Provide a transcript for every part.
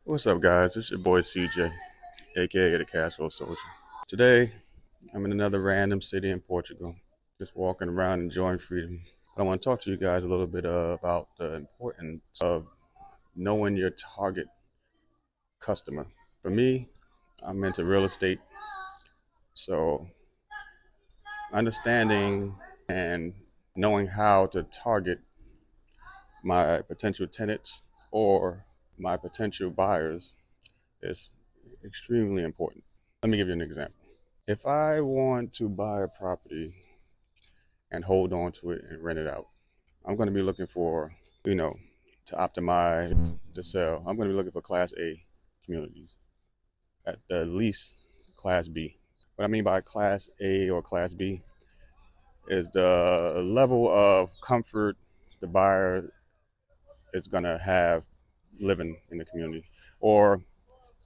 What's up, guys? It's your boy CJ, aka the Cashflow Soldier. Today, I'm in another random city in Portugal, just walking around enjoying freedom. But I want to talk to you guys a little bit about the importance of knowing your target customer. For me, I'm into real estate, so understanding and knowing how to target my potential tenants or my potential buyers is extremely important. Let me give you an example. If I want to buy a property and hold on to it and rent it out, I'm going to be looking for, to optimize the sale. I'm going to be looking for Class A communities, at the least Class B. What I mean by Class A or Class B is the level of comfort the buyer is going to have living in the community, or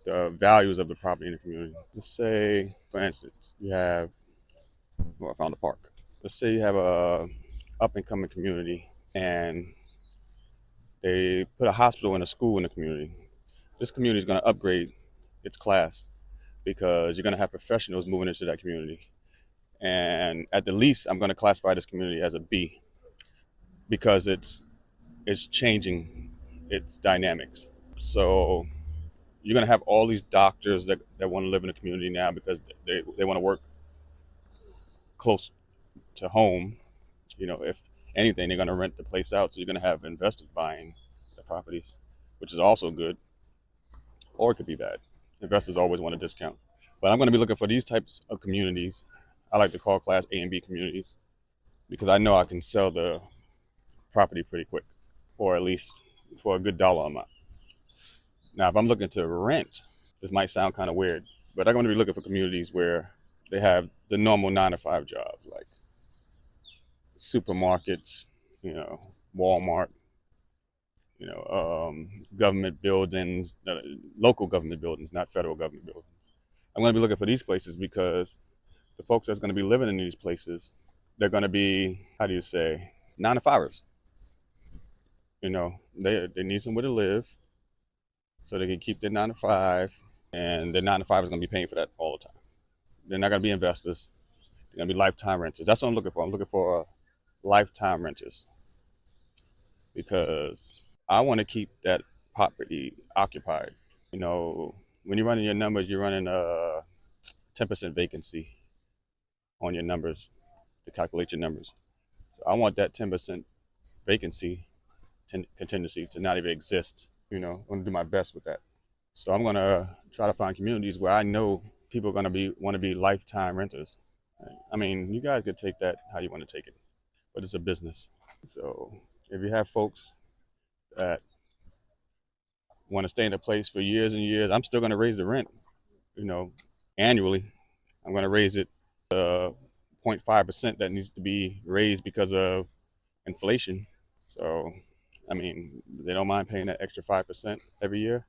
the values of the property in the community. Let's say, for instance, I found a park. Let's say you have a up and coming community and they put a hospital and a school in the community. This community is going to upgrade its class because you're going to have professionals moving into that community. And at the least, I'm going to classify this community as a B because it's changing its dynamics. So you're going to have all these doctors that want to live in the community now because they want to work close to home. If anything, they're going to rent the place out. So you're going to have investors buying the properties, which is also good, or it could be bad. Investors always want a discount. But I'm going to be looking for these types of communities. I like to call Class A and B communities because I know I can sell the property pretty quick, or at least for a good dollar amount. Now, if I'm looking to rent, this might sound kind of weird, but I'm going to be looking for communities where they have the normal 9 to 5 jobs, like supermarkets, Walmart, government buildings, local government buildings, not federal government buildings. I'm going to be looking for these places because the folks that's going to be living in these places, they're going to be, how do you say, 9 to 5ers. They need somewhere to live so they can keep their 9 to 5, and their 9 to 5 is going to be paying for that all the time. They're not going to be investors. They're going to be lifetime renters. That's what I'm looking for. I'm looking for lifetime renters because I want to keep that property occupied. When you're running your numbers, you're running a 10% vacancy on your numbers to calculate your numbers. So I want that 10% vacancy contingency to not even exist. I'm going to do my best with that. So I'm going to try to find communities where I know people are going to want to be lifetime renters. I mean, you guys could take that how you want to take it, but it's a business. So if you have folks that want to stay in a place for years and years, I'm still going to raise the rent, annually. I'm going to raise it 0.5% that needs to be raised because of inflation. So, I mean, they don't mind paying that extra 5% every year.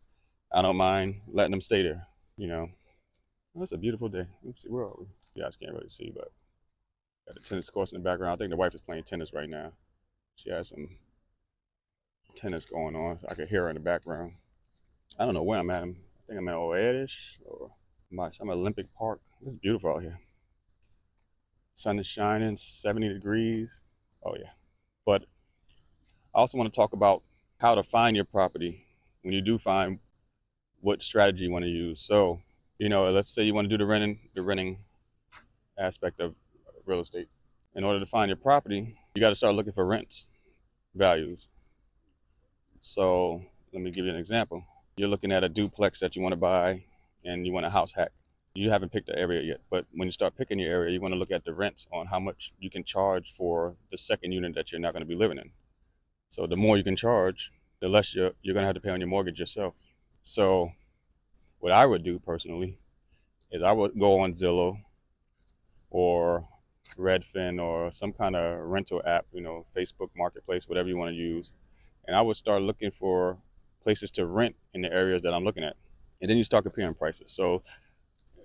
I don't mind letting them stay there. It's a beautiful day. Let's see, where are we? You guys can't really see, but got a tennis course in the background. I think the wife is playing tennis right now. She has some tennis going on. I can hear her in the background. I don't know where I'm at. I think I'm at Oedish or some Olympic Park. It's beautiful out here. Sun is shining, 70 degrees. Oh yeah. But I also want to talk about how to find your property when you do find what strategy you want to use. So, let's say you want to do the renting aspect of real estate. In order to find your property, you got to start looking for rents values. So let me give you an example. You're looking at a duplex that you want to buy and you want a house hack. You haven't picked the area yet, but when you start picking your area, you want to look at the rents on how much you can charge for the second unit that you're not going to be living in. So the more you can charge, the less you're going to have to pay on your mortgage yourself. So what I would do personally is I would go on Zillow or Redfin or some kind of rental app, Facebook Marketplace, whatever you want to use. And I would start looking for places to rent in the areas that I'm looking at. And then you start comparing prices. So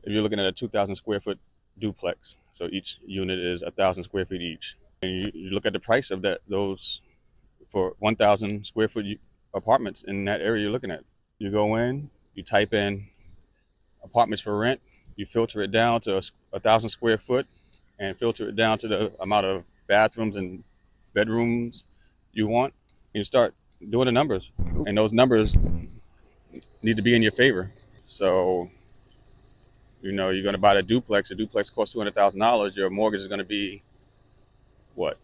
if you're looking at a 2,000 square foot duplex, so each unit is 1,000 square feet each. And you look at the price of those for 1,000 square foot apartments in that area you're looking at. You go in, You type in apartments for rent, you filter it down to 1,000 square foot, and filter it down to the amount of bathrooms and bedrooms you want. You start doing the numbers, and those numbers need to be in your favor. So, you're going to buy the duplex. A duplex costs $200,000. Your mortgage is going to be what?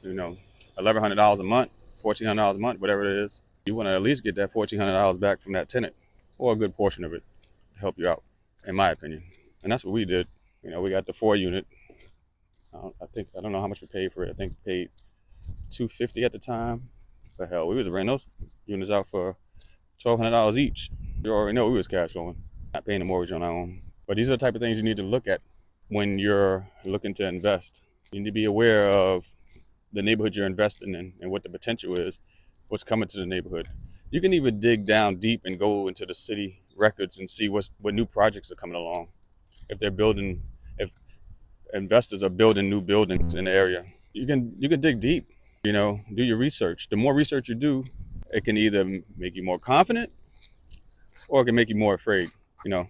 $1,100 a month, $1,400 a month, whatever it is. You want to at least get that $1,400 back from that tenant, or a good portion of it, to help you out, in my opinion. And that's what we did. We got the 4 unit. I don't know how much we paid for it. I think we paid $250 at the time. But hell, we was renting those units out for $1,200 each. You already know we was cash flowing, not paying the mortgage on our own. But these are the type of things you need to look at when you're looking to invest. You need to be aware of the neighborhood you're investing in and what the potential is, what's coming to the neighborhood. You can even dig down deep and go into the city records and see what new projects are coming along. If investors are building new buildings in the area, you can dig deep. Do your research. The more research you do, it can either make you more confident or it can make you more afraid. You know,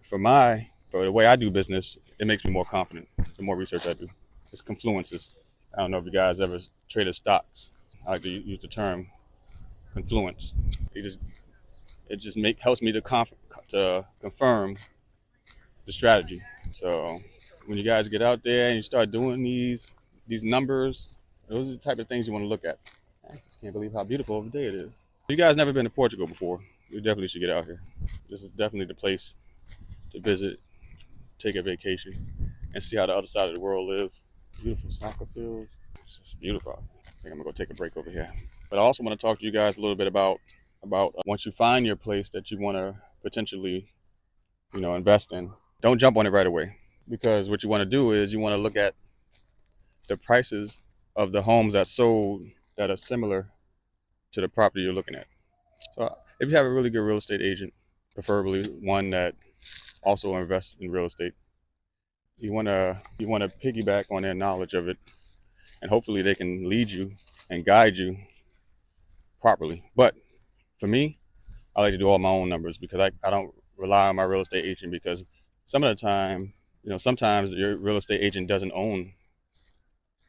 for the way I do business, it makes me more confident. The more research I do, it's confluences. I don't know if you guys ever traded stocks. I like to use the term confluence. It just helps me to confirm the strategy. So when you guys get out there and you start doing these numbers, those are the type of things you want to look at. I just can't believe how beautiful of a day it is. If you guys never been to Portugal before, you definitely should get out here. This is definitely the place to visit, take a vacation, and see how the other side of the world lives. Beautiful soccer fields. It's just beautiful. I think I'm gonna go take a break over here. But I also want to talk to you guys a little bit about once you find your place that you want to potentially, invest in. Don't jump on it right away, because what you want to do is you want to look at the prices of the homes that sold that are similar to the property you're looking at. So if you have a really good real estate agent, preferably one that also invests in real estate, you want to piggyback on their knowledge of it, and hopefully they can lead you and guide you properly. But for me, I like to do all my own numbers, because I don't rely on my real estate agent, because some of the time, sometimes your real estate agent doesn't own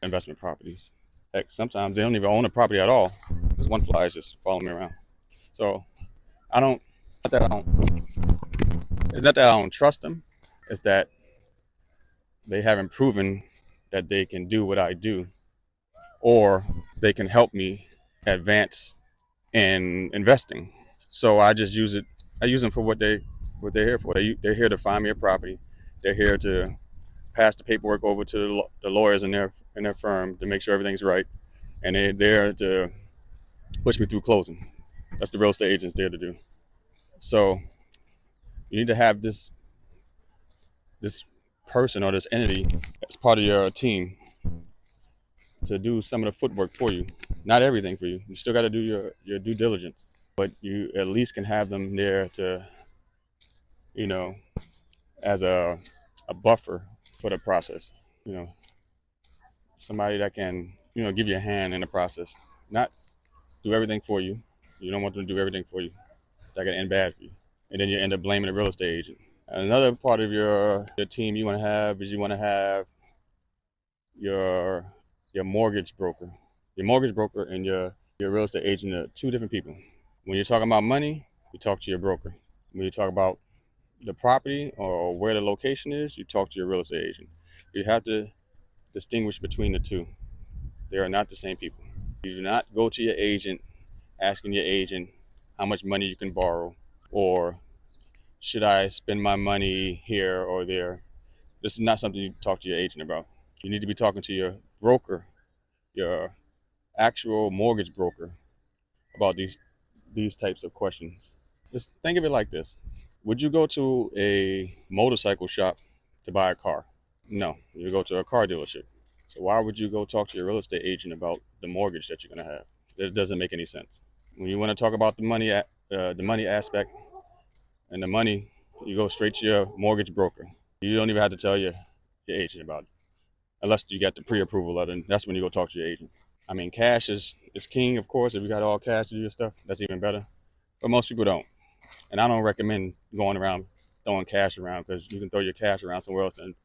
investment properties. Heck, sometimes they don't even own a property at all, because one fly is just following me around. So I don't, not that I don't, it's not that I don't trust them. It's that they haven't proven that they can do what I do, or they can help me advance in investing. So I just use it. I use them for what they're here for. They're here to find me a property. They're here to pass the paperwork over to the lawyers in their firm to make sure everything's right, and they're there to push me through closing. That's the real estate agent's there to do. So you need to have this person or this entity as part of your team to do some of the footwork for you. Not everything for you. You still got to do your due diligence, but you at least can have them there to, as a buffer for the process. Somebody that can, give you a hand in the process, not do everything for you. You don't want them to do everything for you. That can end bad for you, and then you end up blaming the real estate agent. Another part of your team you want to have is you want to have your mortgage broker. Your mortgage broker and your real estate agent are two different people. When you're talking about money, you talk to your broker. When you talk about the property or where the location is, you talk to your real estate agent. You have to distinguish between the two. They are not the same people. You do not go to your agent asking your agent how much money you can borrow, or should I spend my money here or there. This is not something you talk to your agent about. You need to be talking to your broker, your actual mortgage broker, about these types of questions. Just think of it like this. Would you go to a motorcycle shop to buy a car? No, you go to a car dealership. So why would you go talk to your real estate agent about the mortgage that you're going to have? It doesn't make any sense. When you want to talk about the money aspect and the money, you go straight to your mortgage broker. You don't even have to tell your agent about it, unless you get the pre-approval letter. And that's when you go talk to your agent. I mean, cash is king, of course. If you got all cash to do your stuff, that's even better. But most people don't. And I don't recommend going around throwing cash around, because you can throw your cash around somewhere else and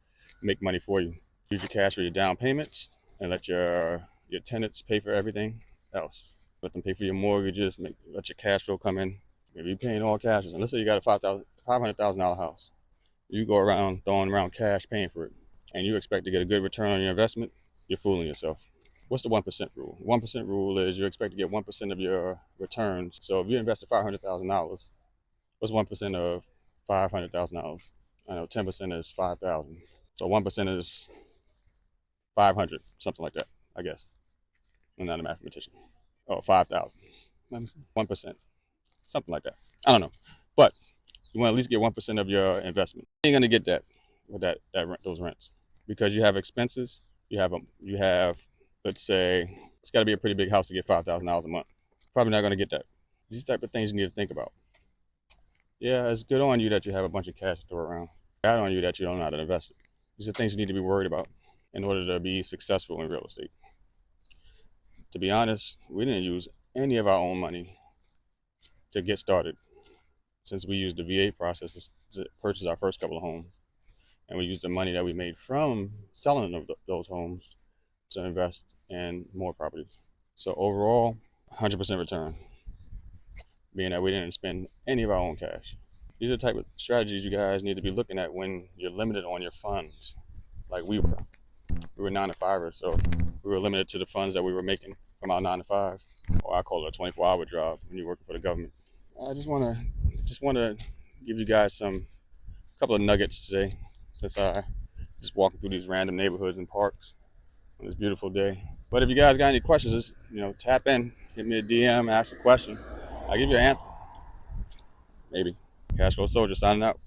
make money for you. Use your cash for your down payments and let your tenants pay for everything else. Let them pay for your mortgages. Let your cash flow come in. If you're paying all cash, and let's say you got a $500,000 house, you go around throwing around cash paying for it, and you expect to get a good return on your investment, you're fooling yourself. What's the 1% rule? 1% rule is you expect to get 1% of your returns. So if you invested $500,000, what's 1% of $500,000? I know 10% is 5,000. So 1% is 500, something like that, I guess. I'm not a mathematician. Oh, 5,000. 1%, something like that. I don't know. But you want to at least get 1% of your investment. You ain't gonna get that with those rents, because you have expenses. You have, let's say, it's got to be a pretty big house to get $5,000 a month. Probably not gonna get that. These type of things you need to think about. Yeah, it's good on you that you have a bunch of cash to throw around. Bad on you that you don't know how to invest it. These are things you need to be worried about in order to be successful in real estate. To be honest, we didn't use any of our own money to get started, since we used the VA process to purchase our first couple of homes. And we used the money that we made from selling those homes to invest in more properties. So overall, 100% return, being that we didn't spend any of our own cash. These are the type of strategies you guys need to be looking at when you're limited on your funds. Like we were. We were 9-to-5ers, so we were limited to the funds that we were making from our 9-to-5, or I call it a 24-hour job when you're working for the government. I just want to give you guys some couple of nuggets today, since I just walking through these random neighborhoods and parks on this beautiful day. But if you guys got any questions, just tap in, hit me a DM, ask a question. I'll give you an answer. Maybe. Cashflow Soldier signing out.